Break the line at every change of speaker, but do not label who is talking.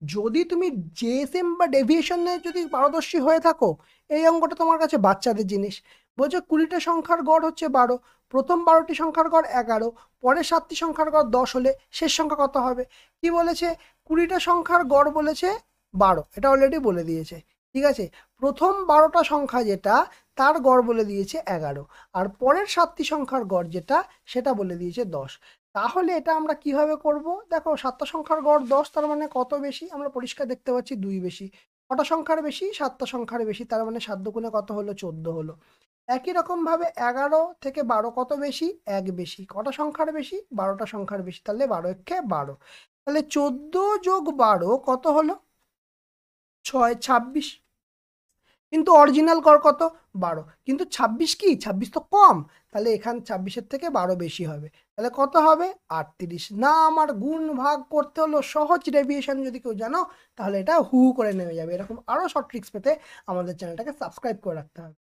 যদি তুমি জেএসএম বা ডেভিয়েশনে যদি পারদর্শী হয়ে থাকো, এই অঙ্কটা তোমার কাছে বাচ্চাদের জিনিস। বলছে 20টা সংখ্যার গড় হচ্ছে 12, প্রথম 12টি সংখ্যার গড় 11, পরের 7টি সংখ্যার গড় 10 হলে শেষ সংখ্যা কত হবে? কি বলেছে? 20টা সংখ্যার গড় বলেছে 12, এটা অলরেডি বলে দিয়েছে। ঠিক আছে, প্রথম 12টা সংখ্যা যেটা, তার গড় বলে দিয়েছে 11, আর পরের 7টি সংখ্যার গড় যেটা, সেটা বলে দিয়েছে 10। তাহলে এটা আমরা কিভাবে করব? দেখো, 7টা সংখ্যার গড় 10, তার মানে কত বেশি? আমরা পরিষ্কার দেখতে পাচ্ছি 2 বেশি। কটা সংখ্যার বেশি? 7টা সংখ্যার বেশি, তার মানে 7 দুগুণে কত হলো? 14 হলো। একই রকম ভাবে 11 থেকে 12 কত বেশি? 1 বেশি। কটা সংখ্যার বেশি? 12টা সংখ্যার বেশি, তাহলে 12 একে 12। তাহলে 14 যোগ 12 কত হলো? 6, 26। কিন্তু অরিজিনাল গড় কত? 12। কিন্তু 26 কি? 26 তো কম, তাহলে এখান 26-এর থেকে 12 বেশি হবে। তাহলে কত হবে? 38। না, আমার গুণ ভাগ করতে হলো সহজ ডেভিয়েশন যদি কেউ জানো, তাহলে এটা হু করে নেমে যাবে। এরকম আরও শর্ট ট্রিক্স পেতে আমাদের চ্যানেলটাকে সাবস্ক্রাইব করে রাখতে হবে।